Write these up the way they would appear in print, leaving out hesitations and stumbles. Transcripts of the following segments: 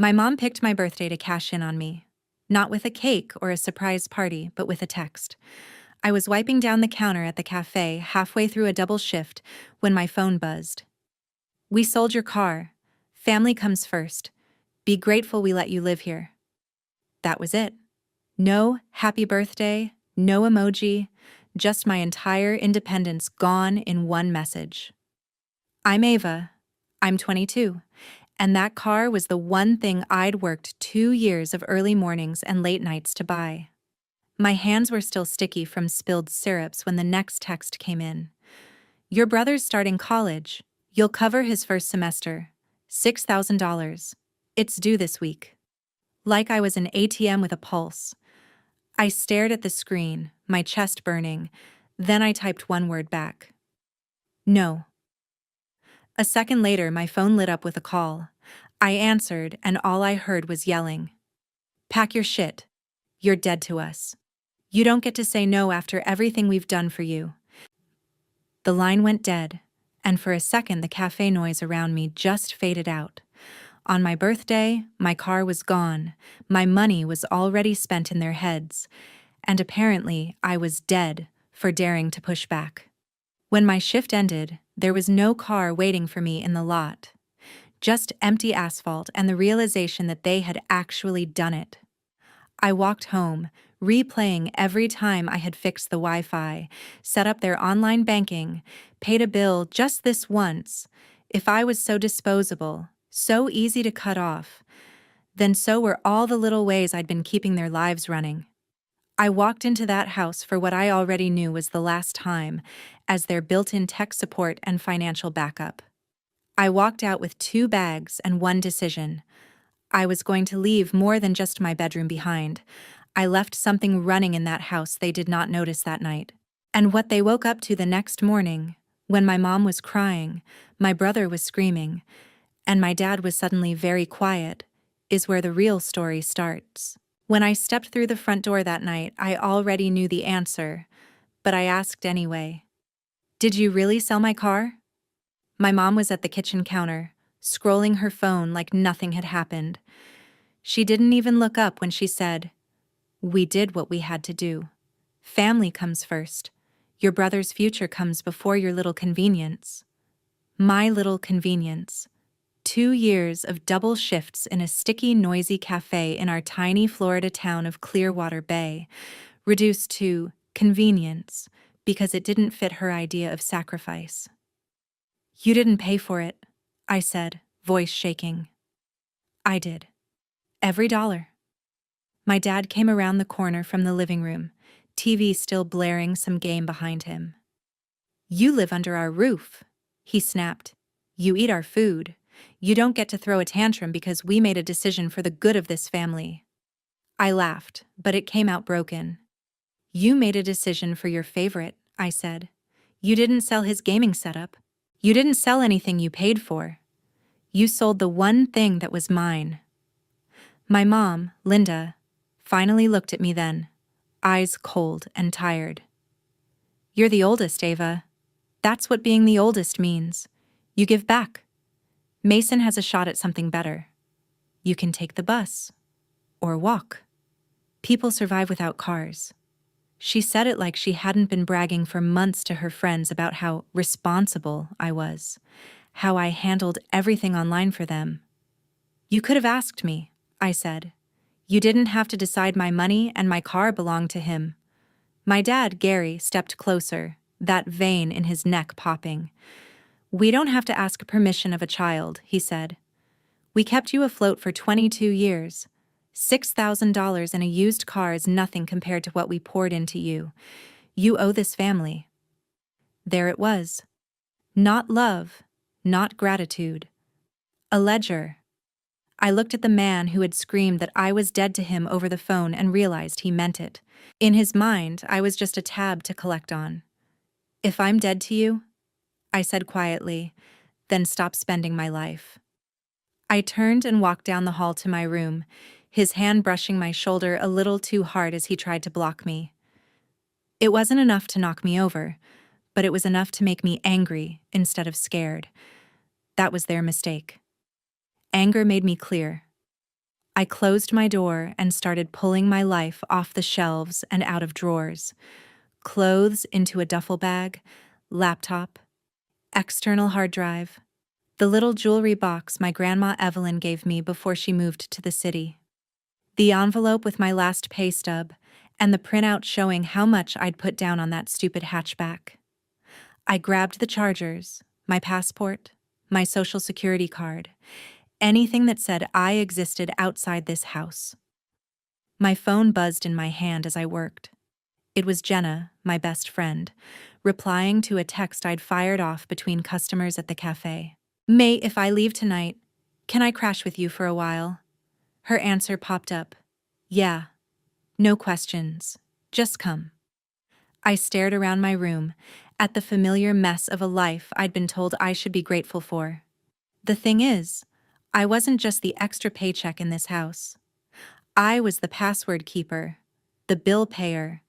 My mom picked my birthday to cash in on me. Not with a cake or a surprise party, but with a text. I was wiping down the counter at the cafe halfway through a double shift when my phone buzzed. "We sold your car. Family comes first. Be grateful we let you live here." That was it. No happy birthday, no emoji, just my entire independence gone in one message. "I'm Ava. I'm 22. And that car was the one thing I'd worked 2 years of early mornings and late nights to buy." My hands were still sticky from spilled syrups when the next text came in. "Your brother's starting college. You'll cover his first semester. $6,000. It's due this week." Like I was an ATM with a pulse. I stared at the screen, my chest burning. Then I typed one word back. "No." A second later, my phone lit up with a call. I answered, and all I heard was yelling. "Pack your shit. You're dead to us. You don't get to say no after everything we've done for you." The line went dead, and for a second the cafe noise around me just faded out. On my birthday, my car was gone, my money was already spent in their heads, and apparently I was dead for daring to push back. When my shift ended, there was no car waiting for me in the lot. Just empty asphalt and the realization that they had actually done it. I walked home, replaying every time I had fixed the Wi-Fi, set up their online banking, paid a bill just this once. If I was so disposable, so easy to cut off, then so were all the little ways I'd been keeping their lives running. I walked into that house for what I already knew was the last time, as their built-in tech support and financial backup. I walked out with 2 bags and one decision. I was going to leave more than just my bedroom behind. I left something running in that house they did not notice that night. And what they woke up to the next morning, when my mom was crying, my brother was screaming, and my dad was suddenly very quiet, is where the real story starts. When I stepped through the front door that night, I already knew the answer, but I asked anyway. "Did you really sell my car?" My mom was at the kitchen counter, scrolling her phone like nothing had happened. She didn't even look up when she said, "We did what we had to do. Family comes first. Your brother's future comes before your little convenience." My little convenience. 2 years of double shifts in a sticky, noisy cafe in our tiny Florida town of Clearwater Bay, reduced to convenience because it didn't fit her idea of sacrifice. "You didn't pay for it," I said, voice shaking. "I did. Every dollar." My dad came around the corner from the living room, TV still blaring some game behind him. "You live under our roof," he snapped. "You eat our food. You don't get to throw a tantrum because we made a decision for the good of this family." I laughed, but it came out broken. "You made a decision for your favorite," I said. "You didn't sell his gaming setup. You didn't sell anything you paid for. You sold the one thing that was mine." My mom, Linda, finally looked at me then, eyes cold and tired. "You're the oldest, Ava. That's what being the oldest means. You give back. Mason has a shot at something better. You can take the bus. Or walk. People survive without cars." She said it like she hadn't been bragging for months to her friends about how responsible I was, how I handled everything online for them. "You could have asked me," I said. "You didn't have to decide my money and my car belonged to him." My dad, Gary, stepped closer, that vein in his neck popping. "We don't have to ask permission of a child," he said. "We kept you afloat for 22 years. $6,000 in a used car is nothing compared to what we poured into you. You owe this family." There it was. Not love, not gratitude. A ledger. I looked at the man who had screamed that I was dead to him over the phone and realized he meant it. In his mind, I was just a tab to collect on. "If I'm dead to you," I said quietly, "then stop spending my life." I turned and walked down the hall to my room, his hand brushing my shoulder a little too hard as he tried to block me. It wasn't enough to knock me over, but it was enough to make me angry instead of scared. That was their mistake. Anger made me clear. I closed my door and started pulling my life off the shelves and out of drawers. Clothes into a duffel bag, laptop, external hard drive, the little jewelry box my grandma Evelyn gave me before she moved to the city, the envelope with my last pay stub, and the printout showing how much I'd put down on that stupid hatchback. I grabbed the chargers, my passport, my social security card, anything that said I existed outside this house. My phone buzzed in my hand as I worked. It was Jenna, my best friend, replying to a text I'd fired off between customers at the cafe. "Mate, if I leave tonight, can I crash with you for a while?" Her answer popped up. "Yeah. No questions. Just come." I stared around my room, at the familiar mess of a life I'd been told I should be grateful for. The thing is, I wasn't just the extra paycheck in this house. I was the password keeper, the bill payer,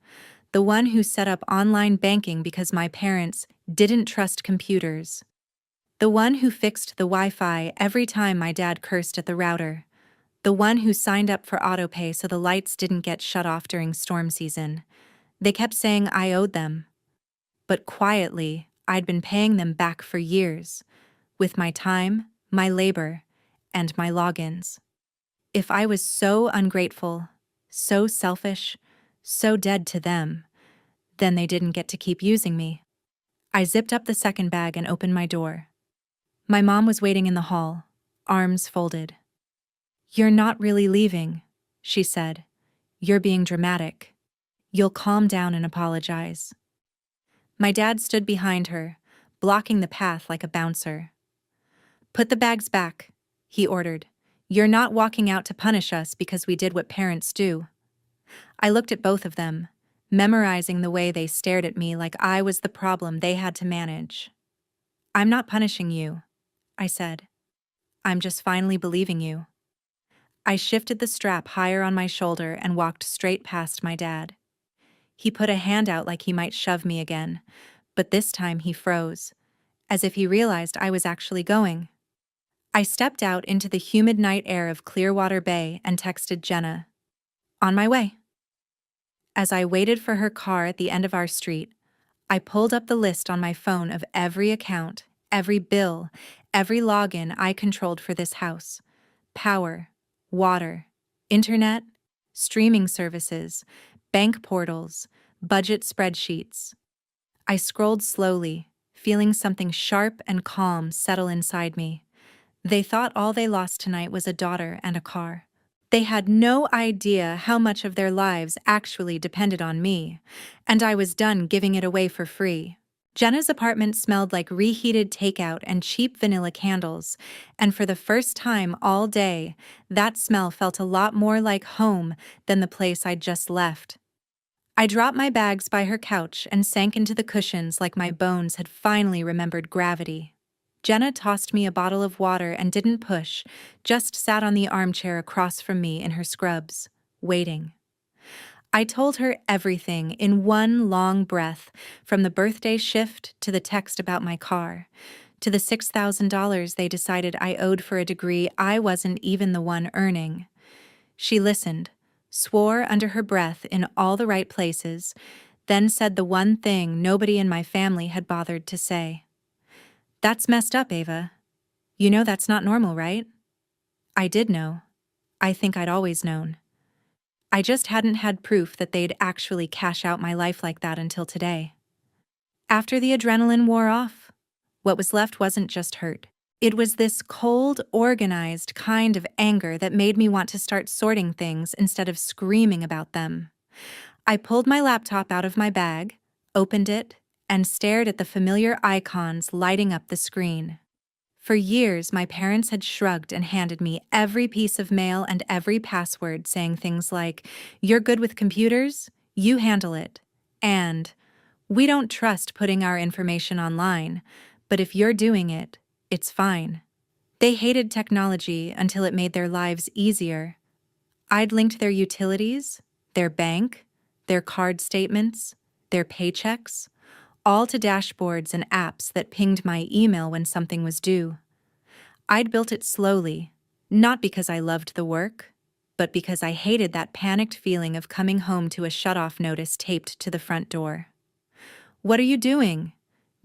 the one who set up online banking because my parents didn't trust computers, the one who fixed the Wi-Fi every time my dad cursed at the router, the one who signed up for autopay so the lights didn't get shut off during storm season. They kept saying I owed them, but quietly, I'd been paying them back for years, with my time, my labor, and my logins. If I was so ungrateful, so selfish, so dead to them, then they didn't get to keep using me. I zipped up the second bag and opened my door. My mom was waiting in the hall, arms folded. "You're not really leaving," she said. "You're being dramatic. You'll calm down and apologize." My dad stood behind her, blocking the path like a bouncer. "Put the bags back," he ordered. "You're not walking out to punish us because we did what parents do." I looked at both of them, memorizing the way they stared at me like I was the problem they had to manage. "I'm not punishing you," I said. "I'm just finally believing you." I shifted the strap higher on my shoulder and walked straight past my dad. He put a hand out like he might shove me again, but this time he froze, as if he realized I was actually going. I stepped out into the humid night air of Clearwater Bay and texted Jenna, "On my way." As I waited for her car at the end of our street, I pulled up the list on my phone of every account, every bill, every login I controlled for this house. Power, water, internet, streaming services, bank portals, budget spreadsheets. I scrolled slowly, feeling something sharp and calm settle inside me. They thought all they lost tonight was a daughter and a car. They had no idea how much of their lives actually depended on me, and I was done giving it away for free. Jenna's apartment smelled like reheated takeout and cheap vanilla candles, and for the first time all day, that smell felt a lot more like home than the place I'd just left. I dropped my bags by her couch and sank into the cushions like my bones had finally remembered gravity. Jenna tossed me a bottle of water and didn't push, just sat on the armchair across from me in her scrubs, waiting. I told her everything in one long breath, from the birthday shift to the text about my car, to the $6,000 they decided I owed for a degree I wasn't even the one earning. She listened, swore under her breath in all the right places, then said the one thing nobody in my family had bothered to say. "That's messed up, Ava. You know that's not normal, right?" I did know. I think I'd always known. I just hadn't had proof that they'd actually cash out my life like that until today. After the adrenaline wore off, what was left wasn't just hurt. It was this cold, organized kind of anger that made me want to start sorting things instead of screaming about them. I pulled my laptop out of my bag, opened it, and stared at the familiar icons lighting up the screen. For years, my parents had shrugged and handed me every piece of mail and every password, saying things like, "You're good with computers? You handle it." And, "We don't trust putting our information online, but if you're doing it, it's fine." They hated technology until it made their lives easier. I'd linked their utilities, their bank, their card statements, their paychecks, all to dashboards and apps that pinged my email when something was due. I'd built it slowly, not because I loved the work, but because I hated that panicked feeling of coming home to a shut-off notice taped to the front door. "What are you doing?"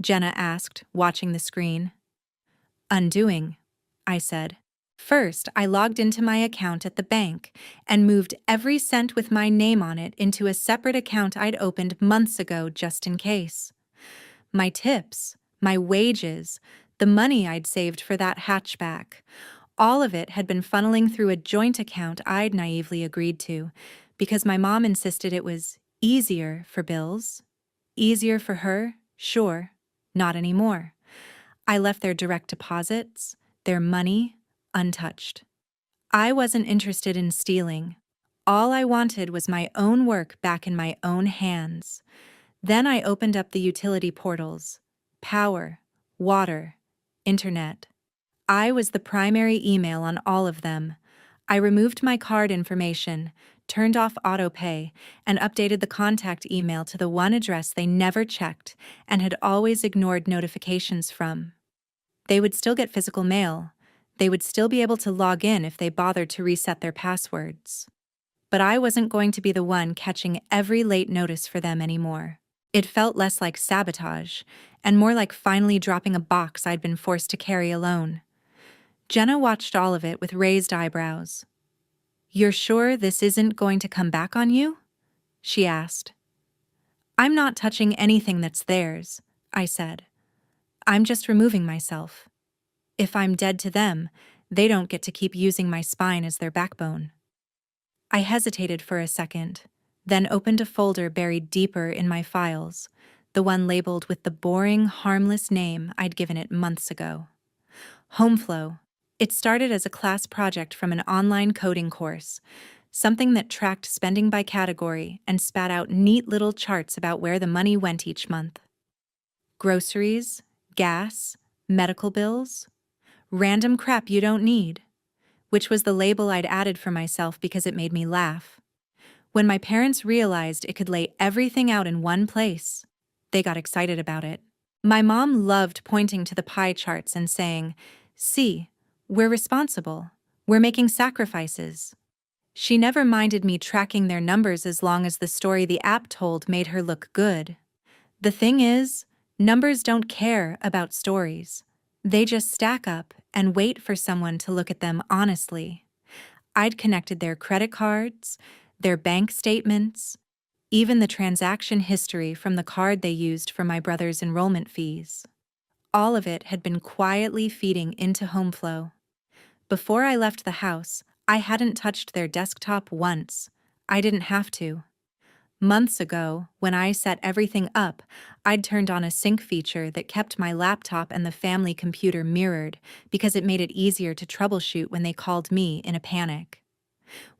Jenna asked, watching the screen. "Undoing," I said. First, I logged into my account at the bank and moved every cent with my name on it into a separate account I'd opened months ago just in case. My tips, my wages, the money I'd saved for that hatchback, all of it had been funneling through a joint account I'd naively agreed to because my mom insisted it was easier for bills. Easier for her? Sure. Not anymore. I left their direct deposits, their money, untouched. I wasn't interested in stealing. All I wanted was my own work back in my own hands. Then I opened up the utility portals. Power, water, internet. I was the primary email on all of them. I removed my card information, turned off autopay, and updated the contact email to the one address they never checked and had always ignored notifications from. They would still get physical mail. They would still be able to log in if they bothered to reset their passwords. But I wasn't going to be the one catching every late notice for them anymore. It felt less like sabotage, and more like finally dropping a box I'd been forced to carry alone. Jenna watched all of it with raised eyebrows. "You're sure this isn't going to come back on you?" she asked. "I'm not touching anything that's theirs," I said. "I'm just removing myself. If I'm dead to them, they don't get to keep using my spine as their backbone." I hesitated for a second, then opened a folder buried deeper in my files, the one labeled with the boring, harmless name I'd given it months ago. Homeflow. It started as a class project from an online coding course, something that tracked spending by category and spat out neat little charts about where the money went each month. Groceries, gas, medical bills, random crap you don't need, which was the label I'd added for myself because it made me laugh. When my parents realized it could lay everything out in one place, they got excited about it. My mom loved pointing to the pie charts and saying, "See, we're responsible. We're making sacrifices." She never minded me tracking their numbers as long as the story the app told made her look good. The thing is, numbers don't care about stories. They just stack up and wait for someone to look at them honestly. I'd connected their credit cards, their bank statements, even the transaction history from the card they used for my brother's enrollment fees. All of it had been quietly feeding into Homeflow. Before I left the house, I hadn't touched their desktop once. I didn't have to. Months ago, when I set everything up, I'd turned on a sync feature that kept my laptop and the family computer mirrored because it made it easier to troubleshoot when they called me in a panic.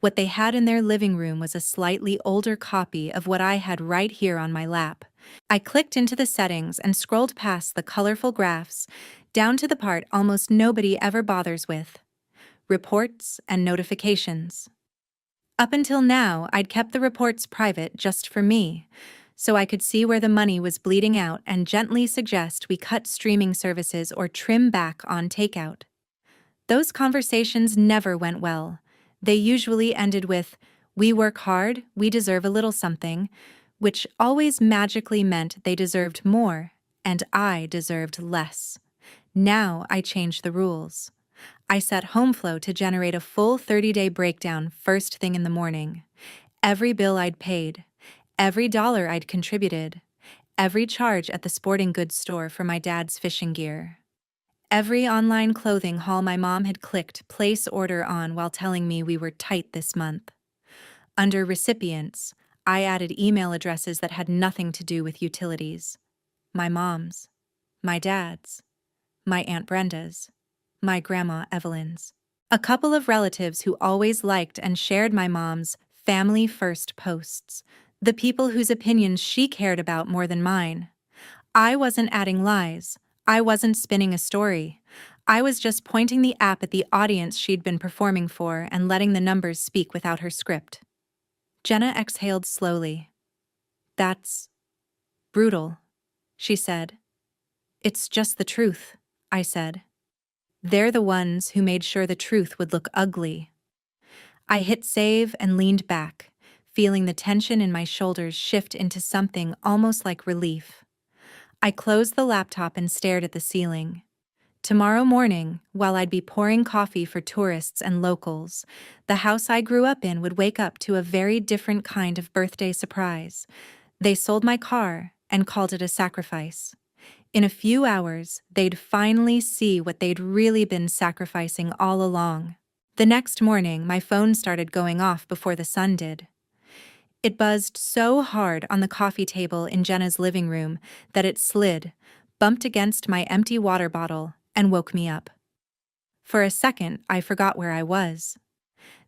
What they had in their living room was a slightly older copy of what I had right here on my lap. I clicked into the settings and scrolled past the colorful graphs, down to the part almost nobody ever bothers with: reports and notifications. Up until now, I'd kept the reports private just for me, so I could see where the money was bleeding out and gently suggest we cut streaming services or trim back on takeout. Those conversations never went well. They usually ended with, "We work hard, we deserve a little something," which always magically meant they deserved more, and I deserved less. Now I changed the rules. I set Homeflow to generate a full 30-day breakdown first thing in the morning. Every bill I'd paid, every dollar I'd contributed, every charge at the sporting goods store for my dad's fishing gear. Every online clothing haul my mom had clicked place order on while telling me we were tight this month. Under recipients, I added email addresses that had nothing to do with utilities. My mom's, my dad's, my Aunt Brenda's, my Grandma Evelyn's. A couple of relatives who always liked and shared my mom's family first posts, the people whose opinions she cared about more than mine. I wasn't adding lies. I wasn't spinning a story. I was just pointing the app at the audience she'd been performing for and letting the numbers speak without her script. Jenna exhaled slowly. "That's brutal," she said. "It's just the truth," I said. "They're the ones who made sure the truth would look ugly." I hit save and leaned back, feeling the tension in my shoulders shift into something almost like relief. I closed the laptop and stared at the ceiling. Tomorrow morning, while I'd be pouring coffee for tourists and locals, the house I grew up in would wake up to a very different kind of birthday surprise. They sold my car and called it a sacrifice. In a few hours, they'd finally see what they'd really been sacrificing all along. The next morning, my phone started going off before the sun did. It buzzed so hard on the coffee table in Jenna's living room that it slid, bumped against my empty water bottle, and woke me up. For a second, I forgot where I was.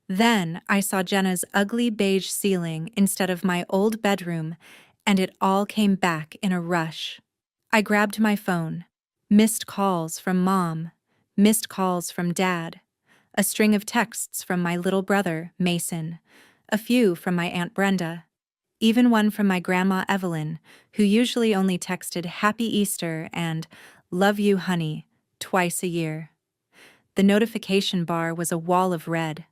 Then I saw Jenna's ugly beige ceiling instead of my old bedroom, and it all came back in a rush. I grabbed my phone. Missed calls from Mom, missed calls from Dad, a string of texts from my little brother, Mason, a few from my Aunt Brenda, even one from my Grandma Evelyn, who usually only texted Happy Easter and Love you, honey, twice a year. The notification bar was a wall of red.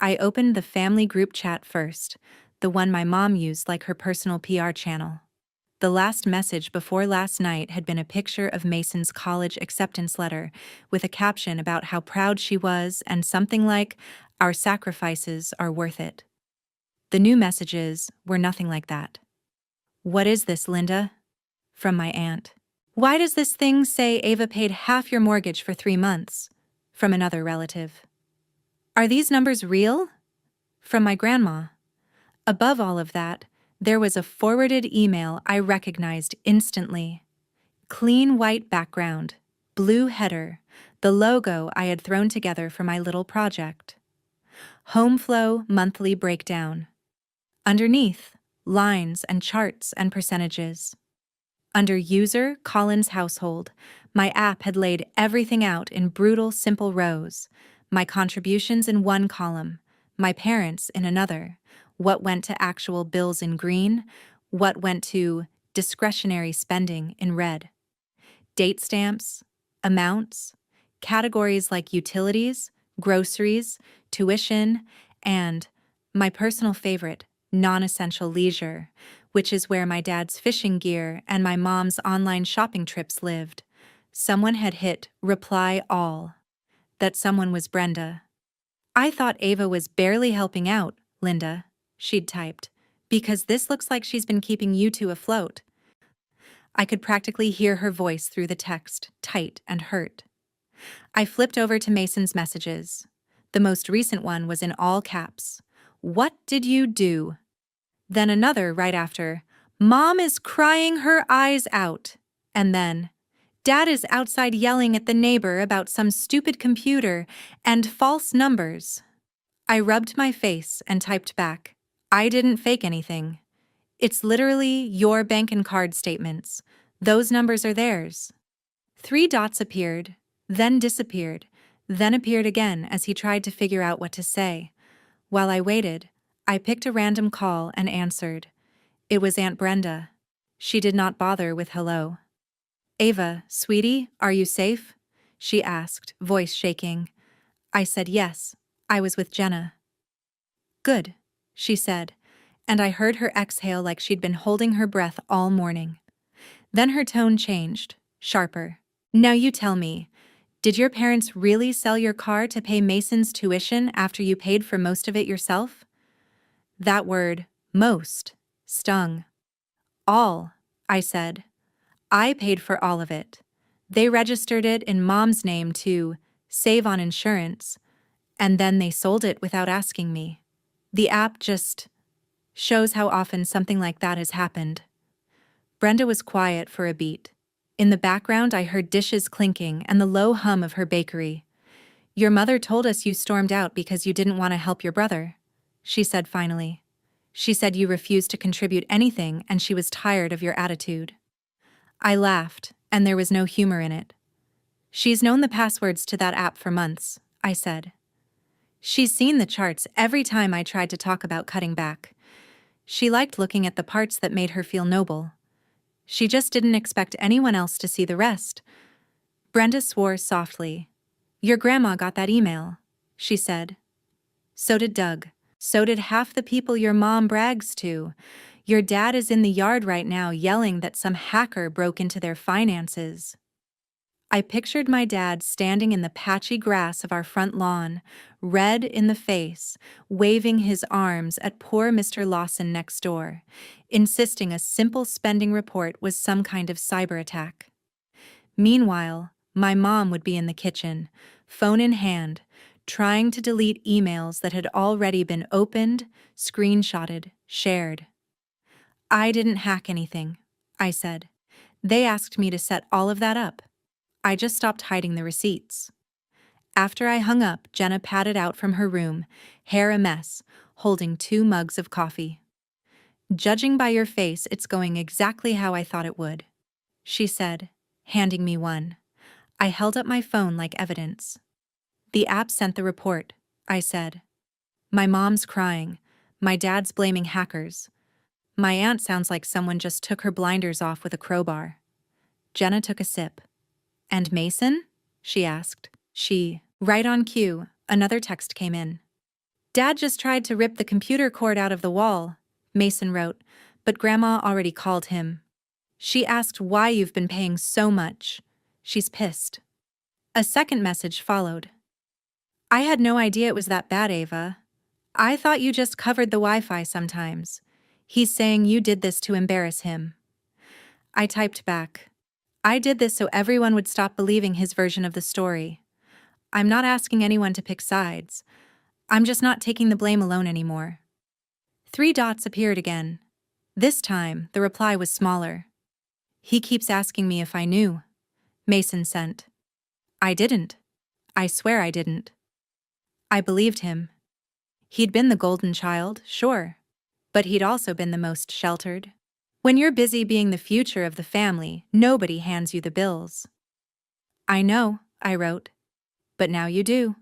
I opened the family group chat first, the one my mom used like her personal PR channel. The last message before last night had been a picture of Mason's college acceptance letter with a caption about how proud she was and something like, "Our sacrifices are worth it." The new messages were nothing like that. "What is this, Linda?" From my aunt. "Why does this thing say Ava paid half your mortgage for 3 months?" From another relative. "Are these numbers real?" From my grandma. Above all of that, there was a forwarded email I recognized instantly. Clean white background, blue header, the logo I had thrown together for my little project. Home flow monthly breakdown. Underneath, lines and charts and percentages. Under user Collins household, my app had laid everything out in brutal, simple rows. My contributions in one column, my parents in another, what went to actual bills in green, what went to discretionary spending in red. Date stamps, amounts, categories like utilities, groceries, tuition, and, my personal favorite, non-essential leisure, which is where my dad's fishing gear and my mom's online shopping trips lived. Someone had hit reply all. That someone was Brenda. "I thought Ava was barely helping out, Linda," she'd typed, "because this looks like she's been keeping you two afloat." I could practically hear her voice through the text, tight and hurt. I flipped over to Mason's messages. The most recent one was in all caps. "What did you do?" Then another right after, "Mom is crying her eyes out." And then, "Dad is outside yelling at the neighbor about some stupid computer and false numbers." I rubbed my face and typed back, "I didn't fake anything. It's literally your bank and card statements. Those numbers are theirs." 3 dots appeared, then disappeared, then appeared again as he tried to figure out what to say. While I waited, I picked a random call and answered. It was Aunt Brenda. She did not bother with hello. "Ava, sweetie, are you safe?" she asked, voice shaking. I said yes, I was with Jenna. "Good," she said, and I heard her exhale like she'd been holding her breath all morning. Then her tone changed, sharper. "Now you tell me, did your parents really sell your car to pay Mason's tuition after you paid for most of it yourself?" That word, most, stung. "All," I said. "I paid for all of it. They registered it in Mom's name to save on insurance, and then they sold it without asking me. The app just shows how often something like that has happened." Brenda was quiet for a beat. In the background, I heard dishes clinking and the low hum of her bakery. "Your mother told us you stormed out because you didn't want to help your brother," she said finally. "She said you refused to contribute anything and she was tired of your attitude." I laughed, and there was no humor in it. "She's known the passwords to that app for months," I said. "She's seen the charts every time I tried to talk about cutting back. She liked looking at the parts that made her feel noble. She just didn't expect anyone else to see the rest." Brenda swore softly. "Your grandma got that email," she said. So did Doug. So did half the people your mom brags to. Your dad is in the yard right now yelling that some hacker broke into their finances. I pictured my dad standing in the patchy grass of our front lawn, red in the face, waving his arms at poor Mr. Lawson next door, insisting a simple spending report was some kind of cyber attack. Meanwhile, my mom would be in the kitchen, phone in hand, trying to delete emails that had already been opened, screenshotted, shared. I didn't hack anything, I said. They asked me to set all of that up. I just stopped hiding the receipts. After I hung up, Jenna padded out from her room, hair a mess, holding 2 mugs of coffee. Judging by your face, it's going exactly how I thought it would, she said, handing me one. I held up my phone like evidence. The app sent the report, I said. My mom's crying. My dad's blaming hackers. My aunt sounds like someone just took her blinders off with a crowbar. Jenna took a sip. And Mason? She asked. Right on cue, another text came in. Dad just tried to rip the computer cord out of the wall, Mason wrote, but Grandma already called him. She asked why you've been paying so much. She's pissed. A second message followed. I had no idea it was that bad, Ava. I thought you just covered the Wi-Fi sometimes. He's saying you did this to embarrass him. I typed back. I did this so everyone would stop believing his version of the story. I'm not asking anyone to pick sides. I'm just not taking the blame alone anymore. 3 dots appeared again. This time, the reply was smaller. He keeps asking me if I knew. Mason sent. I didn't. I swear I didn't. I believed him. He'd been the golden child, sure. But he'd also been the most sheltered. When you're busy being the future of the family, nobody hands you the bills. I know, I wrote. But now you do.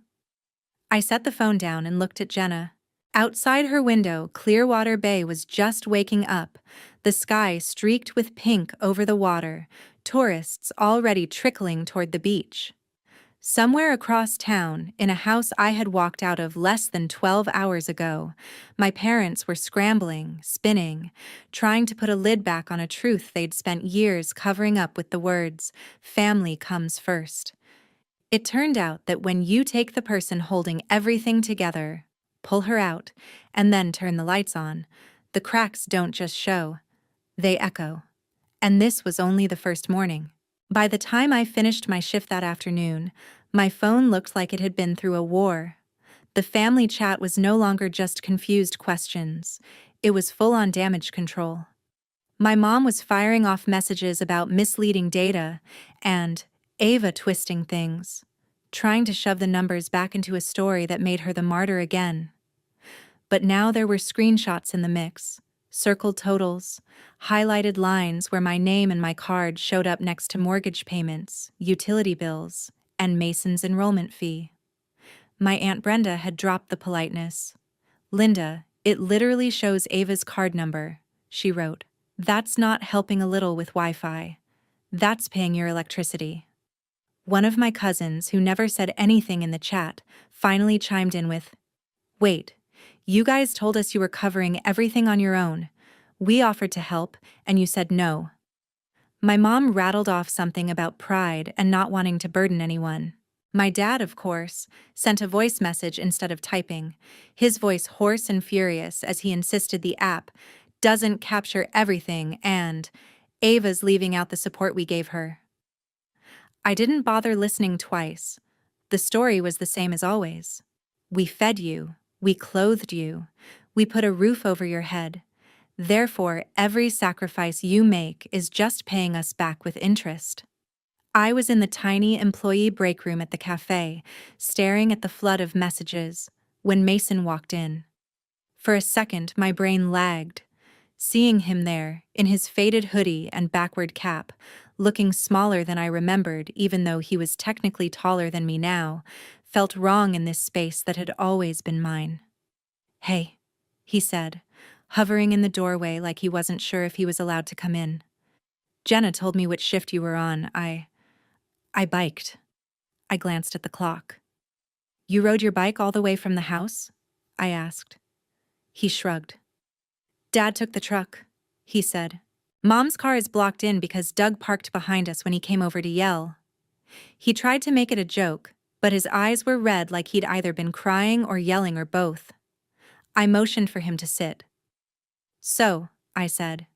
I set the phone down and looked at Jenna. Outside her window, Clearwater Bay was just waking up, the sky streaked with pink over the water, tourists already trickling toward the beach. Somewhere across town, in a house I had walked out of less than 12 hours ago, my parents were scrambling, spinning, trying to put a lid back on a truth they'd spent years covering up with the words, "Family comes first." It turned out that when you take the person holding everything together, pull her out, and then turn the lights on, the cracks don't just show, they echo. And this was only the first morning. By the time I finished my shift that afternoon, my phone looked like it had been through a war. The family chat was no longer just confused questions. It was full-on damage control. My mom was firing off messages about misleading data and Ava twisting things, trying to shove the numbers back into a story that made her the martyr again. But now there were screenshots in the mix. Circled totals, highlighted lines where my name and my card showed up next to mortgage payments, utility bills, and Mason's enrollment fee. My Aunt Brenda had dropped the politeness. Linda, it literally shows Ava's card number, she wrote. That's not helping a little with Wi-Fi. That's paying your electricity. One of my cousins, who never said anything in the chat, finally chimed in with, "Wait. You guys told us you were covering everything on your own. We offered to help, and you said no." My mom rattled off something about pride and not wanting to burden anyone. My dad, of course, sent a voice message instead of typing, his voice hoarse and furious as he insisted the app doesn't capture everything and Ava's leaving out the support we gave her. I didn't bother listening twice. The story was the same as always. We fed you. We clothed you. We put a roof over your head. Therefore, every sacrifice you make is just paying us back with interest. I was in the tiny employee break room at the cafe, staring at the flood of messages, when Mason walked in. For a second, my brain lagged. Seeing him there, in his faded hoodie and backward cap, looking smaller than I remembered even though he was technically taller than me now, felt wrong in this space that had always been mine. "Hey," he said, hovering in the doorway like he wasn't sure if he was allowed to come in. "Jenna told me which shift you were on. I biked." I glanced at the clock. "You rode your bike all the way from the house?" I asked. He shrugged. Dad took the truck, he said. Mom's car is blocked in because Doug parked behind us when he came over to yell. He tried to make it a joke, but his eyes were red like he'd either been crying or yelling or both. I motioned for him to sit. So, I said,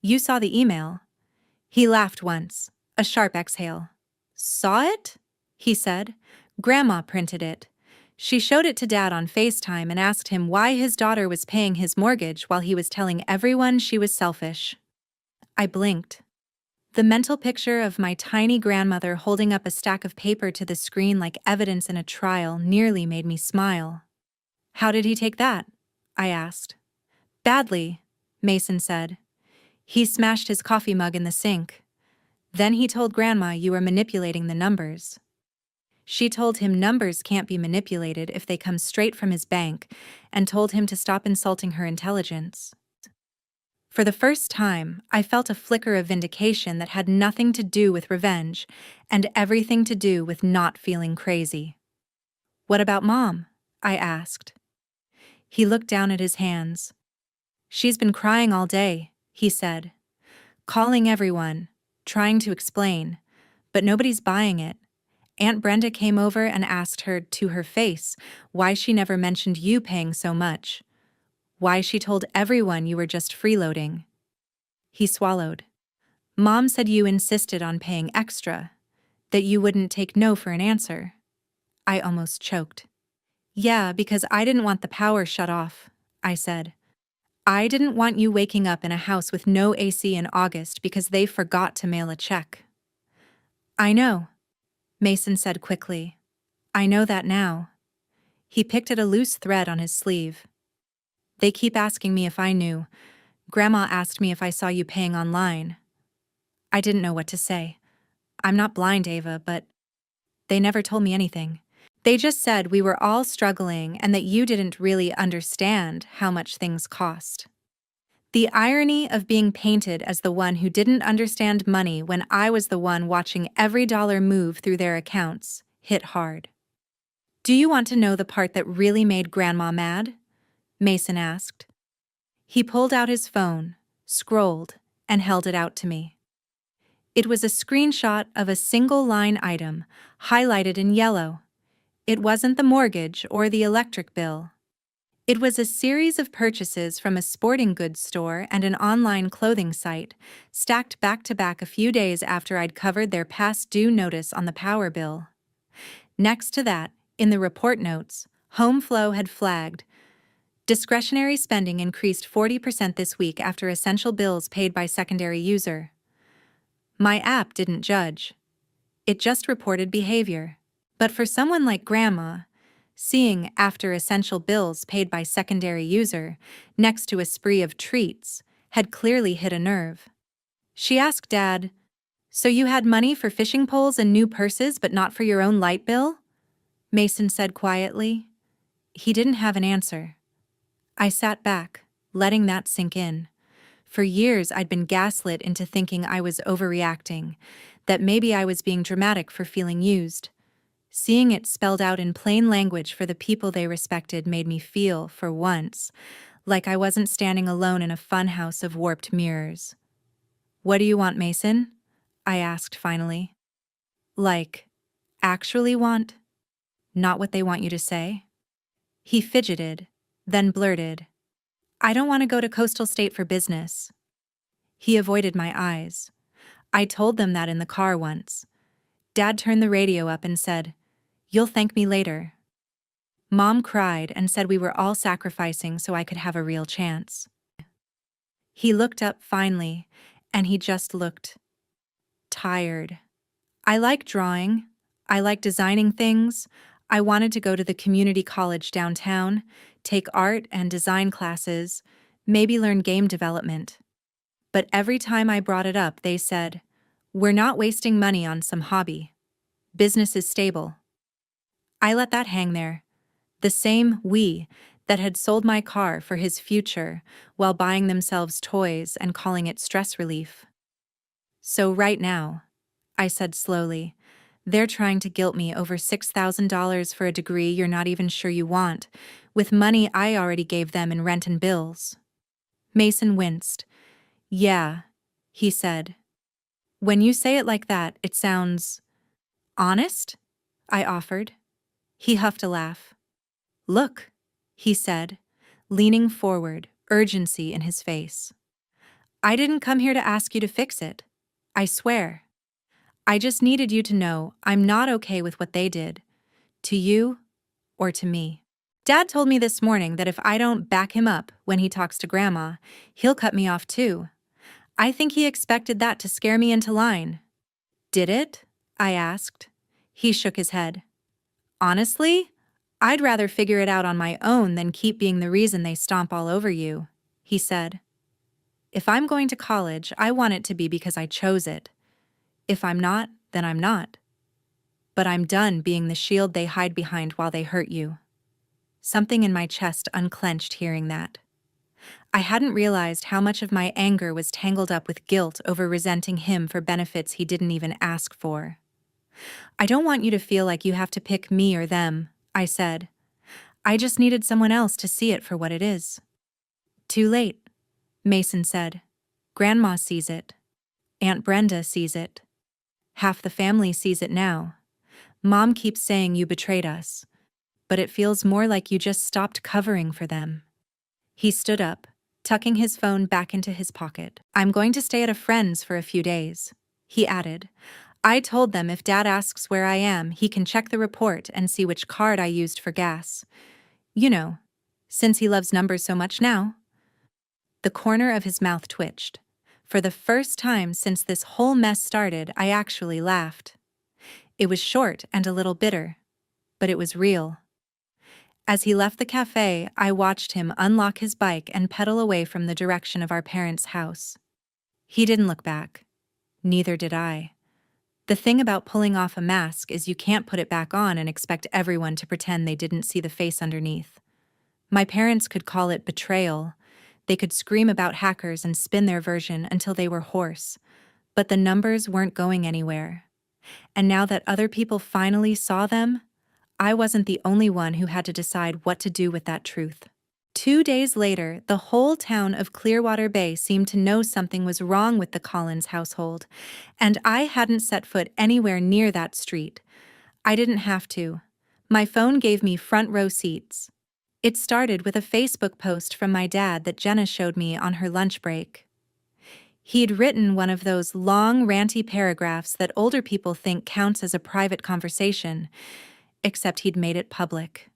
you saw the email. He laughed once, a sharp exhale. Saw it? He said. Grandma printed it. She showed it to Dad on FaceTime and asked him why his daughter was paying his mortgage while he was telling everyone she was selfish. I blinked. The mental picture of my tiny grandmother holding up a stack of paper to the screen like evidence in a trial nearly made me smile. How did he take that? I asked. Badly, Mason said. He smashed his coffee mug in the sink. Then he told Grandma you were manipulating the numbers. She told him numbers can't be manipulated if they come straight from his bank, and told him to stop insulting her intelligence. For the first time, I felt a flicker of vindication that had nothing to do with revenge, and everything to do with not feeling crazy. What about Mom? I asked. He looked down at his hands. She's been crying all day, he said. Calling everyone, trying to explain, but nobody's buying it. Aunt Brenda came over and asked her to her face why she never mentioned you paying so much. Why she told everyone you were just freeloading. He swallowed. Mom said you insisted on paying extra, that you wouldn't take no for an answer. I almost choked. Yeah, because I didn't want the power shut off, I said. I didn't want you waking up in a house with no AC in August because they forgot to mail a check. I know, Mason said quickly. I know that now. He picked at a loose thread on his sleeve. They keep asking me if I knew. Grandma asked me if I saw you paying online. I didn't know what to say. I'm not blind, Ava, but they never told me anything. They just said we were all struggling and that you didn't really understand how much things cost. The irony of being painted as the one who didn't understand money when I was the one watching every dollar move through their accounts hit hard. Do you want to know the part that really made Grandma mad? Mason asked. He pulled out his phone, scrolled, and held it out to me. It was a screenshot of a single-line item, highlighted in yellow. It wasn't the mortgage or the electric bill. It was a series of purchases from a sporting goods store and an online clothing site, stacked back-to-back a few days after I'd covered their past due notice on the power bill. Next to that, in the report notes, Home Flow had flagged, discretionary spending increased 40% this week after essential bills paid by secondary user. My app didn't judge. It just reported behavior. But for someone like Grandma, seeing after essential bills paid by secondary user next to a spree of treats had clearly hit a nerve. She asked Dad, "So you had money for fishing poles and new purses but not for your own light bill?" Mason said quietly. He didn't have an answer. I sat back, letting that sink in. For years I'd been gaslit into thinking I was overreacting, that maybe I was being dramatic for feeling used. Seeing it spelled out in plain language for the people they respected made me feel, for once, like I wasn't standing alone in a funhouse of warped mirrors. "What do you want, Mason?" I asked finally. Like, actually want? Not what they want you to say? He fidgeted, then blurted, "I don't want to go to Coastal State for business." He avoided my eyes. I told them that in the car once. Dad turned the radio up and said, "You'll thank me later." Mom cried and said we were all sacrificing so I could have a real chance. He looked up finally, and he just looked tired. I like drawing. I like designing things. I wanted to go to the community college downtown, take art and design classes, maybe learn game development. But every time I brought it up, they said, "We're not wasting money on some hobby. Business is stable." I let that hang there. The same we that had sold my car for his future while buying themselves toys and calling it stress relief. "So right now," I said slowly, They're trying to guilt me over $6,000 for a degree you're not even sure you want, with money I already gave them in rent and bills. Mason winced. Yeah, he said. When you say it like that, it sounds honest? I offered. He huffed a laugh. Look, he said, leaning forward, urgency in his face. I didn't come here to ask you to fix it. I swear. I just needed you to know I'm not okay with what they did. To you or to me. Dad told me this morning that if I don't back him up when he talks to Grandma, he'll cut me off too. I think he expected that to scare me into line. Did it? I asked. He shook his head. Honestly, I'd rather figure it out on my own than keep being the reason they stomp all over you, he said. If I'm going to college, I want it to be because I chose it. If I'm not, then I'm not. But I'm done being the shield they hide behind while they hurt you. Something in my chest unclenched hearing that. I hadn't realized how much of my anger was tangled up with guilt over resenting him for benefits he didn't even ask for. I don't want you to feel like you have to pick me or them, I said. I just needed someone else to see it for what it is. Too late, Mason said. Grandma sees it. Aunt Brenda sees it. Half the family sees it now. Mom keeps saying you betrayed us, but it feels more like you just stopped covering for them. He stood up, tucking his phone back into his pocket. I'm going to stay at a friend's for a few days, he added. I told them if Dad asks where I am, he can check the report and see which card I used for gas. You know, since he loves numbers so much now. The corner of his mouth twitched. For the first time since this whole mess started, I actually laughed. It was short and a little bitter, but it was real. As he left the cafe, I watched him unlock his bike and pedal away from the direction of our parents' house. He didn't look back. Neither did I. The thing about pulling off a mask is you can't put it back on and expect everyone to pretend they didn't see the face underneath. My parents could call it betrayal. They could scream about hackers and spin their version until they were hoarse. But the numbers weren't going anywhere. And now that other people finally saw them, I wasn't the only one who had to decide what to do with that truth. 2 days later, the whole town of Clearwater Bay seemed to know something was wrong with the Collins household, and I hadn't set foot anywhere near that street. I didn't have to. My phone gave me front row seats. It started with a Facebook post from my dad that Jenna showed me on her lunch break. He'd written one of those long, ranty paragraphs that older people think counts as a private conversation, except he'd made it public.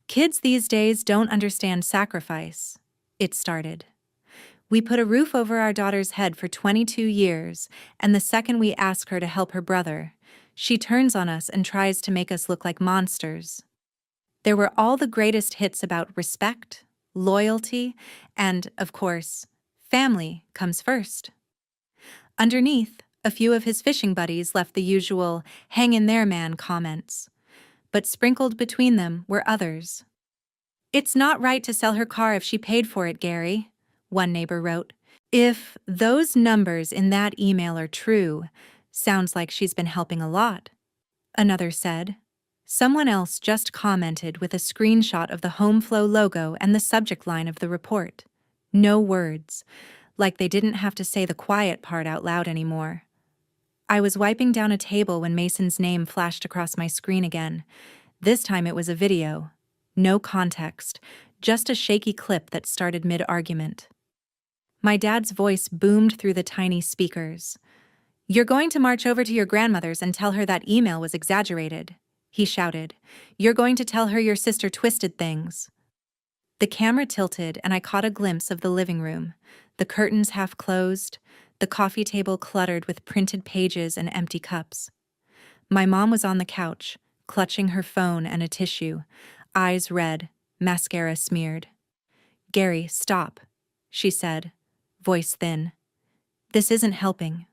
Kids these days don't understand sacrifice, it started. We put a roof over our daughter's head for 22 years, and the second we ask her to help her brother, she turns on us and tries to make us look like monsters. There were all the greatest hits about respect, loyalty, and, of course, family comes first. Underneath, a few of his fishing buddies left the usual "hang in there, man" comments. But sprinkled between them were others. It's not right to sell her car if she paid for it, Gary, one neighbor wrote. If those numbers in that email are true, sounds like she's been helping a lot, another said. Someone else just commented with a screenshot of the HomeFlow logo and the subject line of the report. No words, like they didn't have to say the quiet part out loud anymore. I was wiping down a table when Mason's name flashed across my screen again. This time it was a video. No context, just a shaky clip that started mid-argument. My dad's voice boomed through the tiny speakers. You're going to march over to your grandmother's and tell her that email was exaggerated, he shouted. You're going to tell her your sister twisted things. The camera tilted and I caught a glimpse of the living room, the curtains half closed, the coffee table cluttered with printed pages and empty cups. My mom was on the couch, clutching her phone and a tissue, eyes red, mascara smeared. Gary, stop, she said, voice thin. This isn't helping.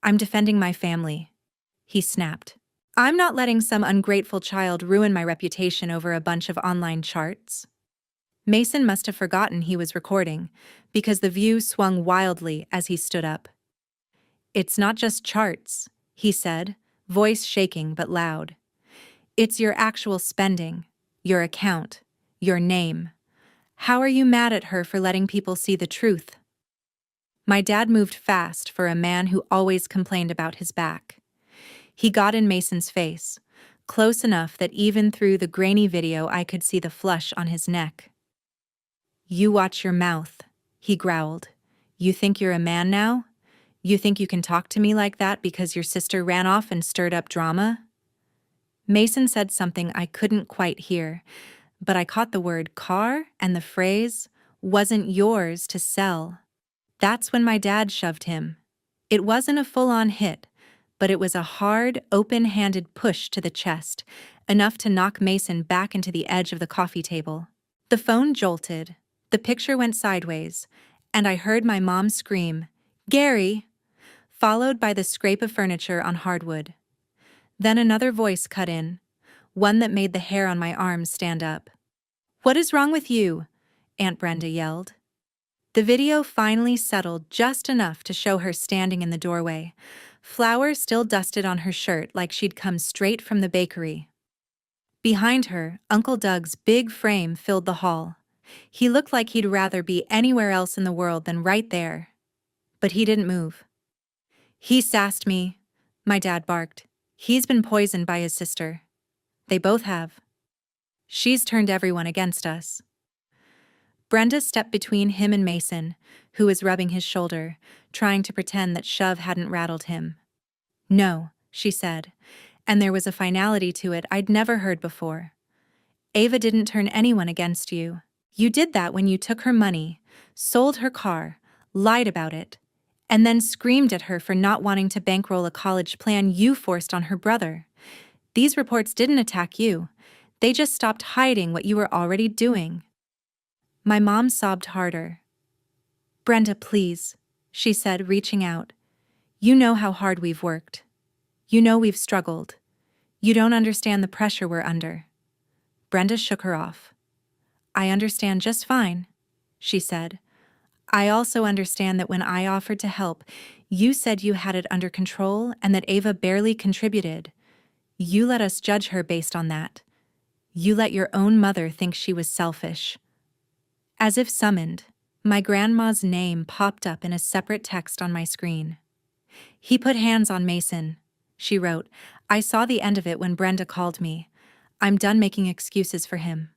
I'm defending my family, he snapped. I'm not letting some ungrateful child ruin my reputation over a bunch of online charts. Mason must have forgotten he was recording, because the view swung wildly as he stood up. It's not just charts, he said, voice shaking but loud. "It's your actual spending, your account, your name. How are you mad at her for letting people see the truth?" My dad moved fast for a man who always complained about his back. He got in Mason's face, close enough that even through the grainy video I could see the flush on his neck. "You watch your mouth," he growled. "You think you're a man now? You think you can talk to me like that because your sister ran off and stirred up drama?" Mason said something I couldn't quite hear, but I caught the word car and the phrase, "wasn't yours to sell." That's when my dad shoved him. It wasn't a full-on hit, but it was a hard, open-handed push to the chest, enough to knock Mason back into the edge of the coffee table. The phone jolted, the picture went sideways, and I heard my mom scream, "Gary!" followed by the scrape of furniture on hardwood. Then another voice cut in, one that made the hair on my arms stand up. "What is wrong with you?" Aunt Brenda yelled. The video finally settled just enough to show her standing in the doorway, flour still dusted on her shirt like she'd come straight from the bakery. Behind her, Uncle Doug's big frame filled the hall. He looked like he'd rather be anywhere else in the world than right there. But he didn't move. "He sassed me," my dad barked. "He's been poisoned by his sister. They both have. She's turned everyone against us." Brenda stepped between him and Mason, who was rubbing his shoulder, trying to pretend that shove hadn't rattled him. "No," she said, and there was a finality to it I'd never heard before. "Ava didn't turn anyone against you. You did that when you took her money, sold her car, lied about it, and then screamed at her for not wanting to bankroll a college plan you forced on her brother. These reports didn't attack you. They just stopped hiding what you were already doing." My mom sobbed harder. "Brenda, please," she said, reaching out. "You know how hard we've worked. You know we've struggled. You don't understand the pressure we're under." Brenda shook her off. "I understand just fine," she said. "I also understand that when I offered to help, you said you had it under control and that Ava barely contributed. You let us judge her based on that. You let your own mother think she was selfish." As if summoned, my grandma's name popped up in a separate text on my screen. "He put hands on Mason," she wrote. "I saw the end of it when Brenda called me. I'm done making excuses for him."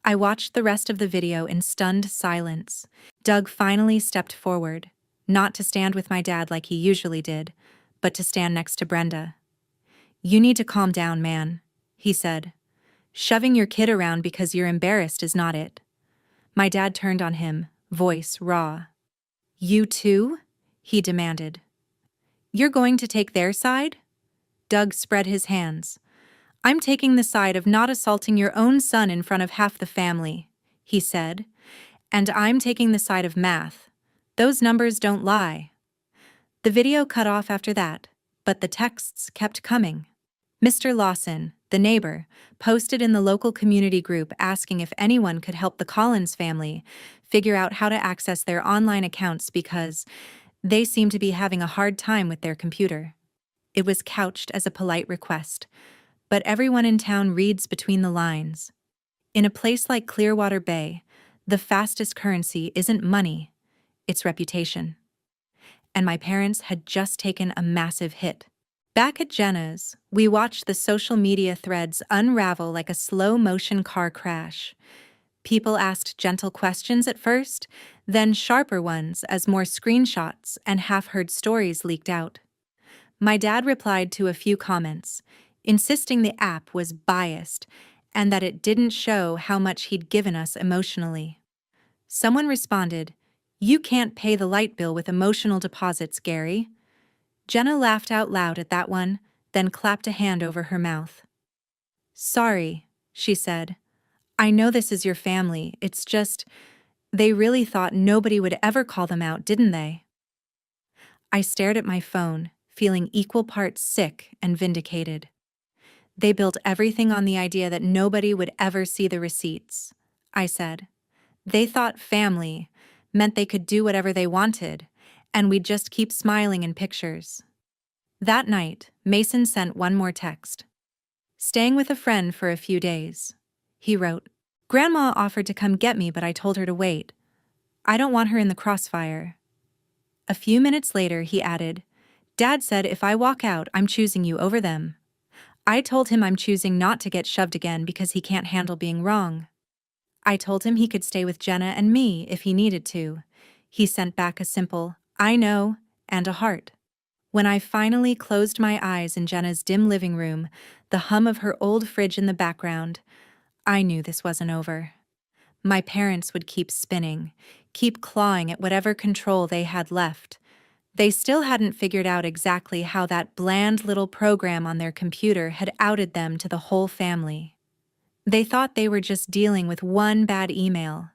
I watched the rest of the video in stunned silence. Doug finally stepped forward, not to stand with my dad like he usually did, but to stand next to Brenda. "You need to calm down, man," he said. "Shoving your kid around because you're embarrassed is not it." My dad turned on him, voice raw. "You too?" he demanded. "You're going to take their side?" Doug spread his hands. "I'm taking the side of not assaulting your own son in front of half the family," he said. "And I'm taking the side of math. Those numbers don't lie." The video cut off after that, but the texts kept coming. Mr. Lawson, the neighbor, posted in the local community group asking if anyone could help the Collins family figure out how to access their online accounts because they seemed to be having a hard time with their computer. It was couched as a polite request, but everyone in town reads between the lines. In a place like Clearwater Bay, the fastest currency isn't money, it's reputation. And my parents had just taken a massive hit. Back at Jenna's, we watched the social media threads unravel like a slow-motion car crash. People asked gentle questions at first, then sharper ones as more screenshots and half-heard stories leaked out. My dad replied to a few comments, insisting the app was biased and that it didn't show how much he'd given us emotionally. Someone responded, "You can't pay the light bill with emotional deposits, Gary." Jenna laughed out loud at that one, then clapped a hand over her mouth. "Sorry," she said. "I know this is your family, it's just, they really thought nobody would ever call them out, didn't they?" I stared at my phone, feeling equal parts sick and vindicated. They built everything on the idea that nobody would ever see the receipts, I said. They thought family meant they could do whatever they wanted, and we'd just keep smiling in pictures. That night, Mason sent one more text. Staying with a friend for a few days. He wrote, Grandma offered to come get me, but I told her to wait. I don't want her in the crossfire. A few minutes later, he added, Dad said if I walk out, I'm choosing you over them. I told him I'm choosing not to get shoved again because he can't handle being wrong. I told him he could stay with Jenna and me if he needed to. He sent back a simple, I know, and a heart. When I finally closed my eyes in Jenna's dim living room, the hum of her old fridge in the background, I knew this wasn't over. My parents would keep spinning, keep clawing at whatever control they had left. They still hadn't figured out exactly how that bland little program on their computer had outed them to the whole family. They thought they were just dealing with one bad email.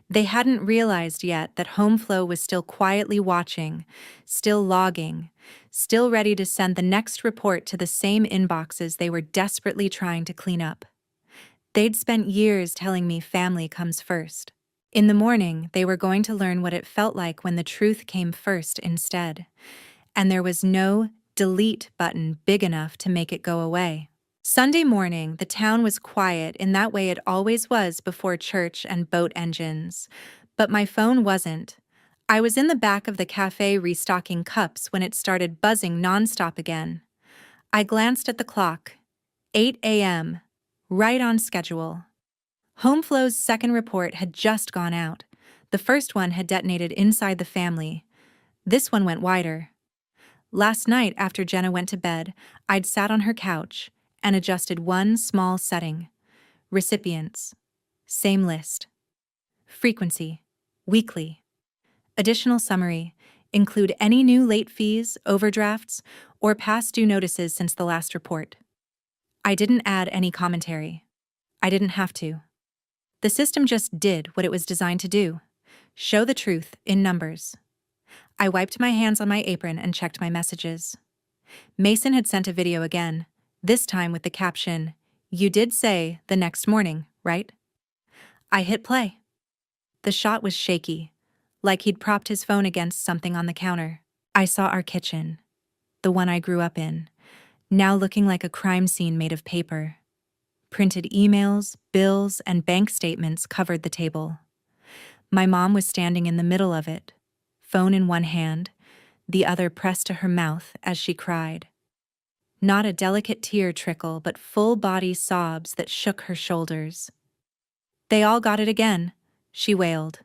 They hadn't realized yet that HomeFlow was still quietly watching, still logging, still ready to send the next report to the same inboxes they were desperately trying to clean up. They'd spent years telling me family comes first. In the morning, they were going to learn what it felt like when the truth came first instead. And there was no delete button big enough to make it go away. Sunday morning, the town was quiet in that way it always was before church and boat engines. But my phone wasn't. I was in the back of the cafe restocking cups when it started buzzing nonstop again. I glanced at the clock. 8 a.m. Right on schedule. HomeFlow's second report had just gone out. The first one had detonated inside the family. This one went wider. Last night, after Jenna went to bed, I'd sat on her couch and adjusted one small setting. Recipients. Same list. Frequency. Weekly. Additional summary. Include any new late fees, overdrafts, or past due notices since the last report. I didn't add any commentary. I didn't have to. The system just did what it was designed to do. Show the truth in numbers. I wiped my hands on my apron and checked my messages. Mason had sent a video again, this time with the caption, You did say the next morning, right? I hit play. The shot was shaky, like he'd propped his phone against something on the counter. I saw our kitchen, the one I grew up in, now looking like a crime scene made of paper. Printed emails, bills, and bank statements covered the table. My mom was standing in the middle of it, phone in one hand, the other pressed to her mouth as she cried. Not a delicate tear trickle, but full-body sobs that shook her shoulders. They all got it again, she wailed.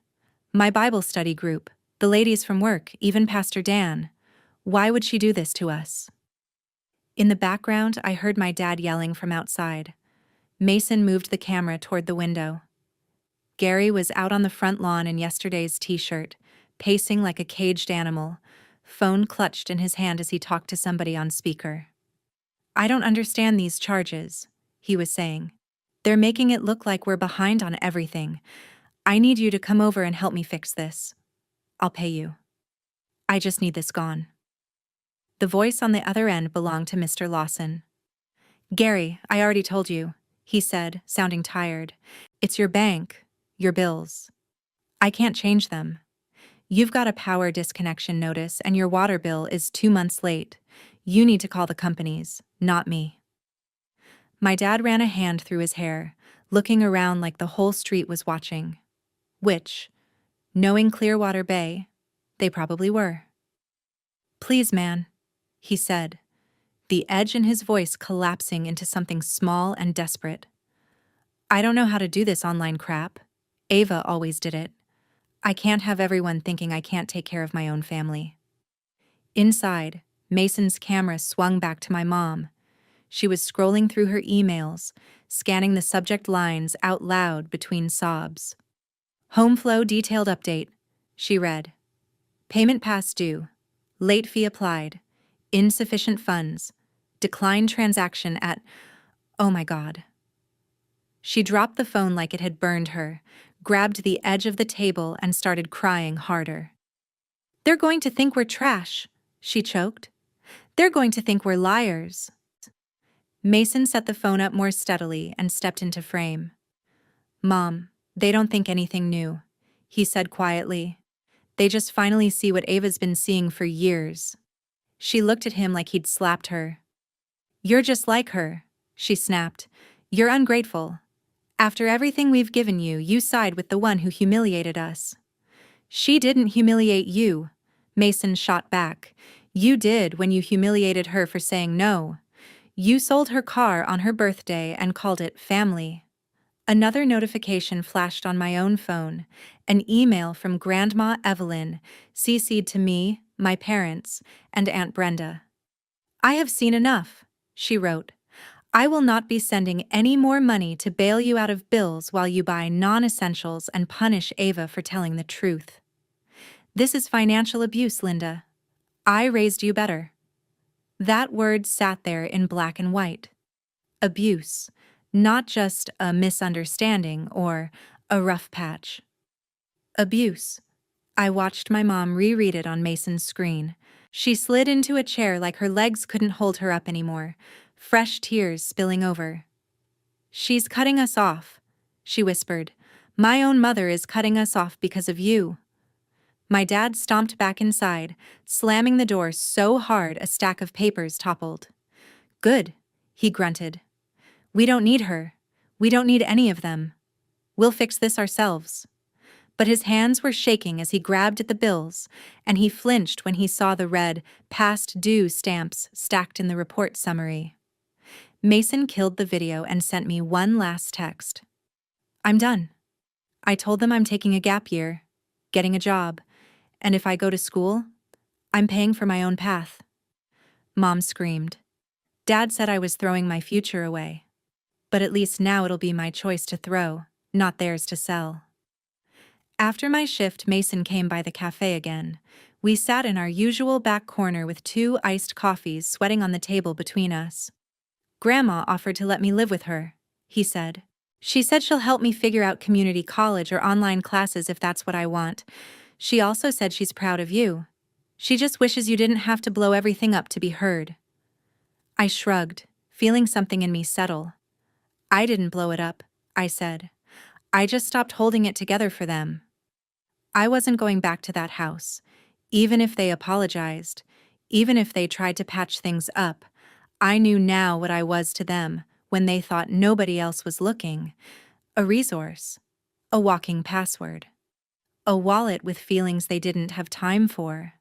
My Bible study group, the ladies from work, even Pastor Dan. Why would she do this to us? In the background, I heard my dad yelling from outside. Mason moved the camera toward the window. Gary was out on the front lawn in yesterday's t-shirt, pacing like a caged animal, phone clutched in his hand as he talked to somebody on speaker. I don't understand these charges, he was saying. They're making it look like we're behind on everything. I need you to come over and help me fix this. I'll pay you. I just need this gone. The voice on the other end belonged to Mr. Lawson. Gary, I already told you, he said, sounding tired. It's your bank, your bills. I can't change them. You've got a power disconnection notice and your water bill is 2 months late. You need to call the companies, not me. My dad ran a hand through his hair, looking around like the whole street was watching. Which, knowing Clearwater Bay, they probably were. Please, man, he said, the edge in his voice collapsing into something small and desperate. I don't know how to do this online crap. Ava always did it. I can't have everyone thinking I can't take care of my own family. Inside, Mason's camera swung back to my mom. She was scrolling through her emails, scanning the subject lines out loud between sobs. HomeFlow detailed update, she read. Payment past due. Late fee applied. Insufficient funds. Declined transaction at... Oh my God. She dropped the phone like it had burned her, grabbed the edge of the table and started crying harder. They're going to think we're trash, she choked. They're going to think we're liars. Mason set the phone up more steadily and stepped into frame. Mom, they don't think anything new, he said quietly. They just finally see what Ava's been seeing for years. She looked at him like he'd slapped her. "You're just like her," she snapped. "You're ungrateful. After everything we've given you, you side with the one who humiliated us." "She didn't humiliate you," Mason shot back. "You did when you humiliated her for saying no. You sold her car on her birthday and called it family." Another notification flashed on my own phone, an email from Grandma Evelyn, CC'd to me, my parents, and Aunt Brenda. "I have seen enough," she wrote. "I will not be sending any more money to bail you out of bills while you buy non-essentials and punish Ava for telling the truth. This is financial abuse, Linda. I raised you better." That word sat there in black and white. Abuse. Not just a misunderstanding or a rough patch. Abuse. I watched my mom reread it on Mason's screen. She slid into a chair like her legs couldn't hold her up anymore, fresh tears spilling over. "She's cutting us off," she whispered. "My own mother is cutting us off because of you." My dad stomped back inside, slamming the door so hard a stack of papers toppled. "Good," he grunted. "We don't need her. We don't need any of them. We'll fix this ourselves." But his hands were shaking as he grabbed at the bills, and he flinched when he saw the red, past due stamps stacked in the report summary. Mason killed the video and sent me one last text. "I'm done. I told them I'm taking a gap year, getting a job, and if I go to school, I'm paying for my own path." Mom screamed. Dad said I was throwing my future away. But at least now it'll be my choice to throw, not theirs to sell. After my shift, Mason came by the cafe again. We sat in our usual back corner with 2 iced coffees sweating on the table between us. "Grandma offered to let me live with her," he said. "She said she'll help me figure out community college or online classes if that's what I want. She also said she's proud of you. She just wishes you didn't have to blow everything up to be heard." I shrugged, feeling something in me settle. "I didn't blow it up," I said. "I just stopped holding it together for them." I wasn't going back to that house. Even if they apologized, even if they tried to patch things up, I knew now what I was to them when they thought nobody else was looking. A resource. A walking password. A wallet with feelings they didn't have time for.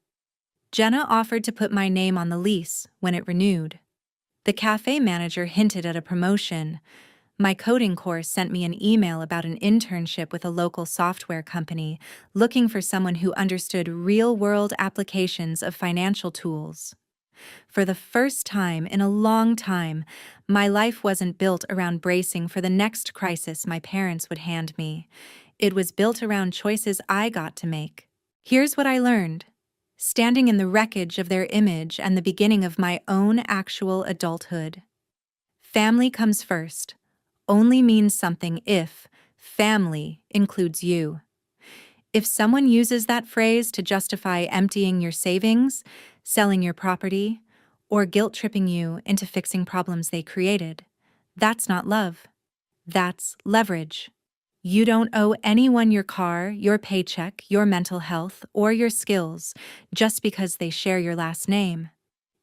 Jenna offered to put my name on the lease when it renewed. The cafe manager hinted at a promotion. My coding course sent me an email about an internship with a local software company looking for someone who understood real-world applications of financial tools. For the first time in a long time, my life wasn't built around bracing for the next crisis my parents would hand me. It was built around choices I got to make. Here's what I learned. Standing in the wreckage of their image and the beginning of my own actual adulthood. Family comes first. Only means something if family includes you. If someone uses that phrase to justify emptying your savings, selling your property, or guilt-tripping you into fixing problems they created, that's not love. That's leverage. You don't owe anyone your car, your paycheck, your mental health, or your skills just because they share your last name.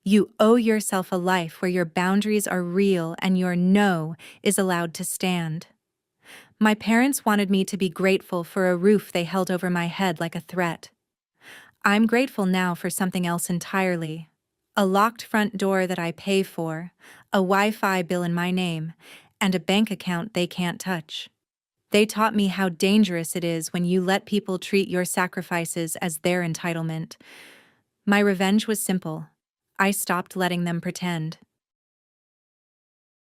You owe yourself a life where your boundaries are real and your no is allowed to stand. My parents wanted me to be grateful for a roof they held over my head like a threat. I'm grateful now for something else entirely. A locked front door that I pay for, a Wi-Fi bill in my name, and a bank account they can't touch. They taught me how dangerous it is when you let people treat your sacrifices as their entitlement. My revenge was simple. I stopped letting them pretend.